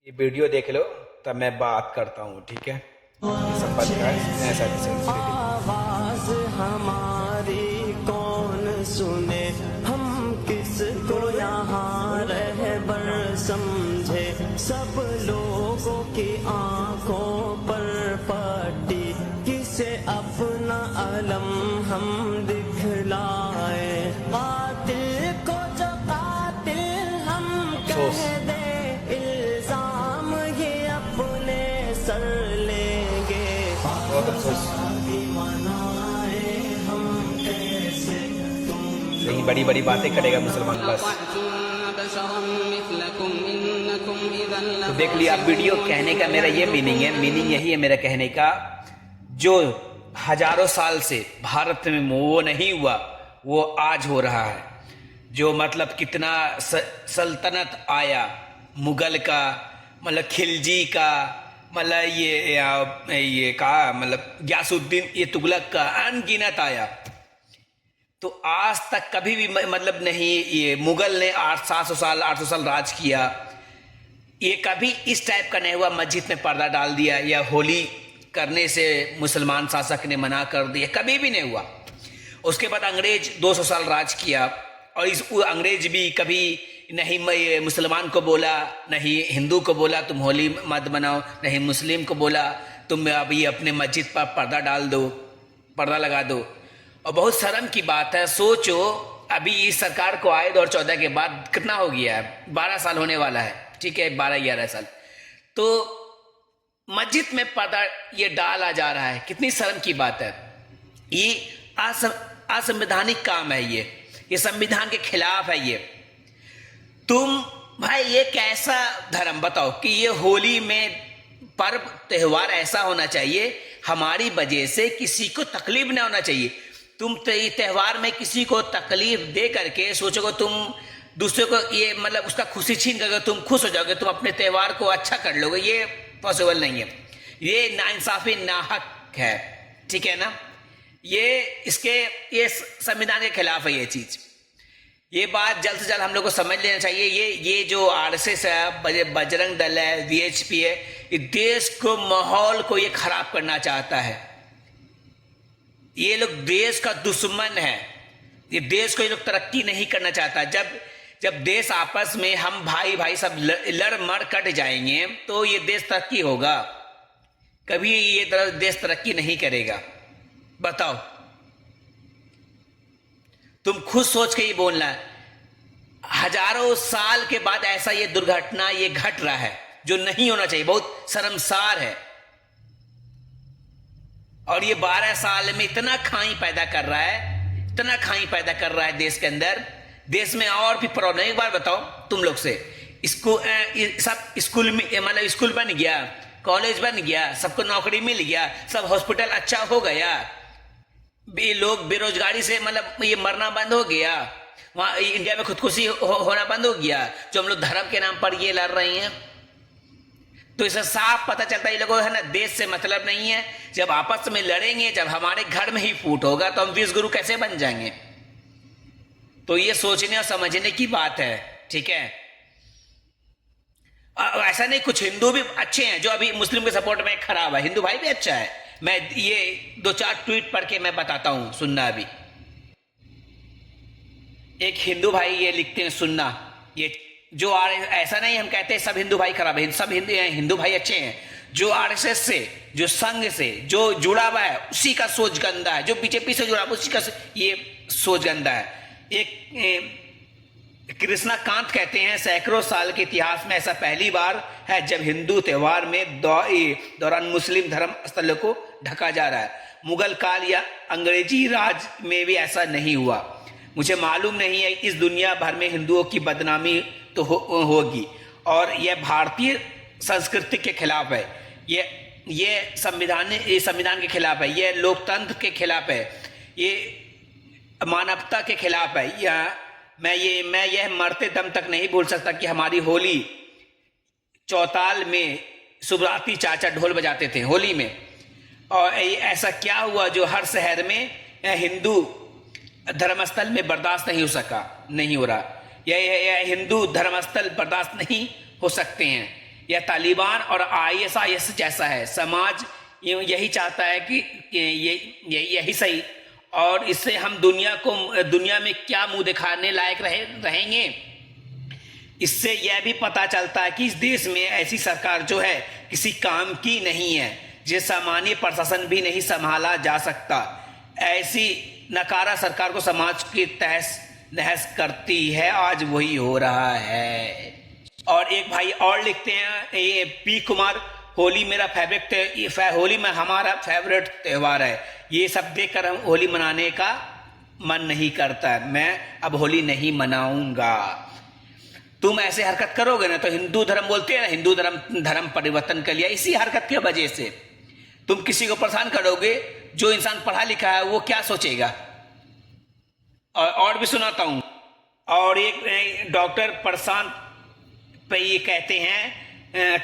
ये वीडियो देख लो तब मैं बात करता हूँ, ठीक है। ये सब बंद कर, ऐसा आवाज हमारी कौन सुने, हम किसको यहाँ रहबर समझे। सब लोगों की आंखों पर पट्टी, किसे अपना अलम हम दिखलाए। कातिल को जो कातिल हम कह दे, इल्जाम ये अपने सर लेंगे। बहुत अफसोस। यही बड़ी बड़ी बातें करेगा मुसलमान बस। तो देख लिया आप वीडियो। कहने का मेरा ये मीनिंग यही है मेरा कहने का, जो हजारों साल से भारत में वो नहीं हुआ वो आज हो रहा है। जो मतलब कितना सल्तनत आया, मुगल का, मतलब खिलजी का, मतलब ये का, मतलब गयासुद्दीन ये तुगलक का, अनगिनत आया। तो आज तक कभी भी मतलब नहीं, ये मुगल ने 800 साल राज किया, ये कभी इस टाइप का नहीं हुआ मस्जिद में पर्दा डाल दिया या होली करने से मुसलमान शासक ने मना कर दिया, कभी भी नहीं हुआ। उसके बाद अंग्रेज 200 साल राज किया और इस अंग्रेज भी कभी नहीं मुसलमान को बोला, नहीं हिंदू को बोला तुम होली मत मनाओ, नहीं मुस्लिम को बोला तुम अभी अपने मस्जिद पर पर्दा डाल दो, पर्दा लगा दो। और बहुत शर्म की बात है, सोचो अभी इस सरकार को आए 2014 के बाद कितना हो गया है, 12 साल होने वाला है, ठीक है, 12-11 साल। तो मस्जिद में पर्दा ये डाला जा रहा है, कितनी शर्म की बात है। ये असंवैधानिक काम है, ये संविधान के खिलाफ है। ये तुम भाई ये कैसा धर्म बताओ कि ये होली में पर्व त्योहार ऐसा होना चाहिए हमारी वजह से किसी को तकलीफ ना होना चाहिए। तुम त्योहार में किसी को तकलीफ दे करके सोचोगे तुम दूसरे को ये मतलब उसका खुशी छीन करके तुम खुश हो जाओगे, तुम अपने त्योहार को अच्छा कर लोगे, ये पॉसिबल नहीं है। ये नाइंसाफी नाहक है, ठीक है ना। ये संविधान के खिलाफ है ये चीज। ये बात जल्द से जल्द हम लोग को समझ लेना चाहिए। ये जो आरएसएस है, बजरंग दल है, वीएचपी है, ये देश को, माहौल को ये खराब करना चाहता है। ये लोग देश का दुश्मन है। ये देश को ये लोग तरक्की नहीं करना चाहता। जब देश आपस में हम भाई भाई सब लड़ मर कट जाएंगे तो ये देश तरक्की होगा, कभी ये देश तरक्की नहीं करेगा। बताओ, तुम खुद सोच के ही बोलना है। हजारों साल के बाद ऐसा ये दुर्घटना ये घट रहा है जो नहीं होना चाहिए, बहुत शर्मसार है। और ये 12 साल में इतना खाई पैदा कर रहा है, इतना खाई पैदा कर रहा है देश के अंदर। देश में और भी प्रॉब्लम, एक बार बताओ तुम लोग से, सब स्कूल में मतलब स्कूल बन गया, कॉलेज बन गया, सबको नौकरी मिल गया, सब हॉस्पिटल अच्छा हो गया, लोग बेरोजगारी से मतलब ये मरना बंद हो गया, वहां इंडिया में खुदकुशी होना बंद हो गया, जो हम लोग धर्म के नाम पर ये लड़ रहे हैं। तो इससे साफ पता चलता है ये लोगों है ना, देश से मतलब नहीं है। जब आपस में लड़ेंगे, जब हमारे घर में ही फूट होगा तो हम विश्व गुरु कैसे बन जाएंगे। तो ये सोचने और समझने की बात है, ठीक है। ऐसा नहीं, कुछ हिंदू भी अच्छे हैं जो अभी मुस्लिम के सपोर्ट में खराब है, हिंदू भाई भी अच्छा है। मैं ये 2-4 ट्वीट पढ़ के मैं बताता हूं, सुनना। अभी एक हिंदू भाई ये लिखते हैं, सुनना। ये जो ऐसा नहीं हम कहते सब हिंदू भाई खराब है, सब हिंदू भाई अच्छे हैं। जो आरएसएस से, जो संघ से जो जुड़ा हुआ है उसी का सोच गंदा है, जो बीजेपी से जुड़ा हुआ उसी का ये सोच गंदा है। एक कृष्णाकांत कहते हैं, सैकड़ों साल के इतिहास में ऐसा पहली बार है जब हिंदू त्योहार में दौरान मुस्लिम धर्म स्थलों को ढका जा रहा है। मुगल काल या अंग्रेजी राज में भी ऐसा नहीं हुआ। मुझे मालूम नहीं है, इस दुनिया भर में हिंदुओं की बदनामी तो होगी और यह भारतीय संस्कृति के खिलाफ है, ये संविधान के खिलाफ है, ये लोकतंत्र के खिलाफ है, ये मानवता के खिलाफ है। मैं यह मरते दम तक नहीं भूल सकता कि हमारी होली चौताल में सुबराती चाचा ढोल बजाते थे होली में, और ऐसा क्या हुआ जो हर शहर में हिंदू धर्मस्थल में बर्दाश्त नहीं हो रहा। यह हिंदू धर्मस्थल बर्दाश्त नहीं हो सकते हैं। यह तालिबान और ISIS जैसा है। समाज यही चाहता है कि यही सही, और इससे हम दुनिया में क्या मुंह दिखाने लायक रहेंगे। इससे यह भी पता चलता है कि इस देश में ऐसी सरकार जो है किसी काम की नहीं है, जिसे सामान्य प्रशासन भी नहीं संभाला जा सकता। ऐसी नकारा सरकार को समाज की तहस नहस करती है। आज वही हो रहा है। और एक भाई और लिखते हैं, ये पी कुमार, होली मेरा फेवरेट, होली में हमारा फेवरेट त्यौहार है। ये सब देखकर हम होली मनाने का मन नहीं करता। मैं अब होली नहीं मनाऊंगा। तुम ऐसे हरकत करोगे ना तो हिंदू धर्म बोलते हैं ना, हिंदू धर्म परिवर्तन कर लिया। इसी हरकत की वजह से तुम किसी को परेशान करोगे। जो इंसान पढ़ा लिखा है वो क्या सोचेगा। और भी सुनाता हूं। और एक डॉक्टर प्रशांत पे ये कहते हैं,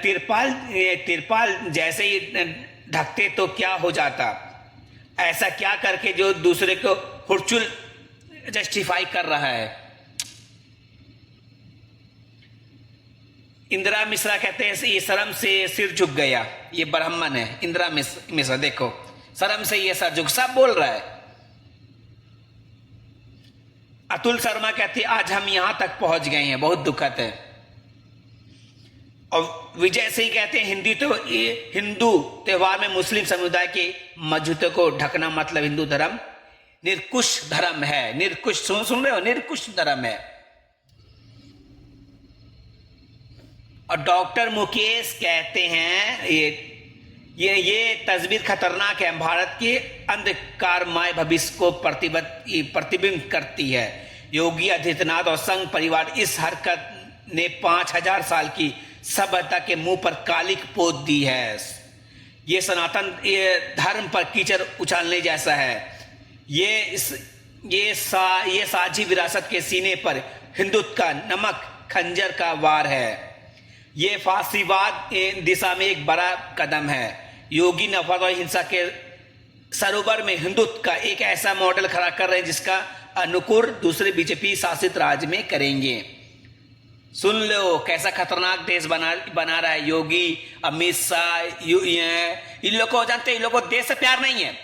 तिरपाल जैसे ही ढकते तो क्या हो जाता। ऐसा क्या करके जो दूसरे को हुरचुल जस्टिफाई कर रहा है। इंदिरा मिश्रा कहते हैं, ये शर्म से सिर झुक गया। ये ब्राह्मण है इंदिरा मिश्रा, देखो शर्म से ये सर झुक, सब बोल रहा है। अतुल शर्मा कहते हैं, आज हम यहां तक पहुंच गए हैं, बहुत दुखद है। और विजय सिंह कहते हैं, हिंदू त्योहार में मुस्लिम समुदाय के मस्जिदों को ढकना मतलब हिंदू धर्म निरकुश धर्म है। निरकुश सुन रहे हो, निरकुश धर्म है। और डॉक्टर मुकेश कहते हैं, ये तस्वीर खतरनाक है, भारत के अंधकारमय भविष्य को प्रतिबिंबित करती है। योगी आदित्यनाथ और संघ परिवार इस हरकत ने 5000 साल की सभ्यता के मुंह पर कालिक पोत दी है। ये सनातन धर्म पर कीचड़ उछालने जैसा है। ये साझी विरासत के सीने पर हिंदुत्व का नमक खंजर का वार है। ये फासीवाद दिशा में एक बड़ा कदम है। योगी नफरत और हिंसा के सरोवर में हिंदुत्व का एक ऐसा मॉडल खड़ा कर रहे हैं जिसका अनुकूल दूसरे बीजेपी शासित राज्य में करेंगे। सुन लो कैसा खतरनाक देश बना रहा है योगी, अमित शाह। इन लोगों को जानते हैं, इन लोगों को देश से प्यार नहीं है,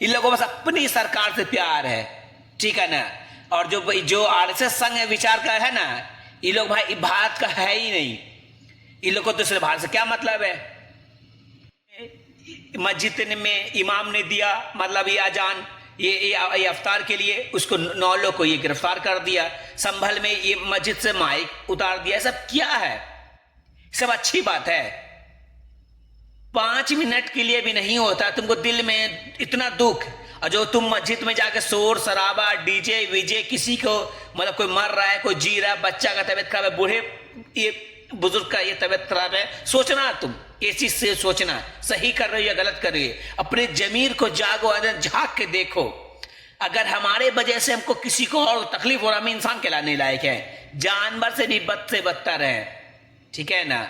इन लोगों को बस अपनी सरकार से प्यार है, ठीक है ना। और जो RSS संघ विचार का है ना, ये लोग भाई भारत का है ही नहीं। इन लोग को दूसरे भारत से क्या मतलब है। मस्जिद में इमाम ने दिया मतलब ये अजान, ये अफ्तार के लिए, उसको 9 लोग को ये गिरफ्तार कर दिया। संभल में ये मस्जिद से माइक उतार दिया। सब क्या है, सब अच्छी बात है। 5 मिनट के लिए भी नहीं होता तुमको दिल में इतना दुख, और जो तुम मस्जिद में जाकर शोर शराबा, डीजे वीजे, किसी को मतलब कोई मर रहा है, कोई जी रहा है, बच्चा का तबीयत खराब है, बूढ़े ये बुजुर्ग का ये तबीयत खराब है, सोचना तुम ये चीज से सोचना, सही कर रहे हो या गलत कर रही है। अपने जमीर को जागो, झांक के देखो। अगर हमारे वजह से हमको किसी को और तकलीफ हो रहा, हम इंसान कहलाने लायक है, जानवर से भी बद से बदतर है, ठीक है ना।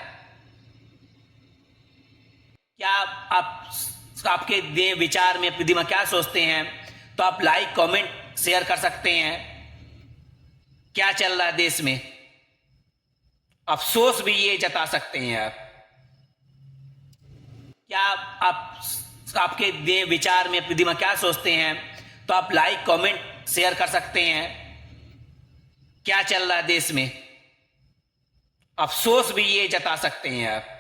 क्या आपके विचार में, अपने दिमाग क्या सोचते हैं, तो आप लाइक कमेंट शेयर कर सकते हैं। क्या चल रहा है देश में, अफसोस भी ये जता सकते हैं आप। क्या आपके विचार में, अपने दिमाग क्या सोचते हैं, तो आप लाइक कमेंट शेयर कर सकते हैं। क्या चल रहा है देश में, अफसोस भी ये जता सकते हैं आप।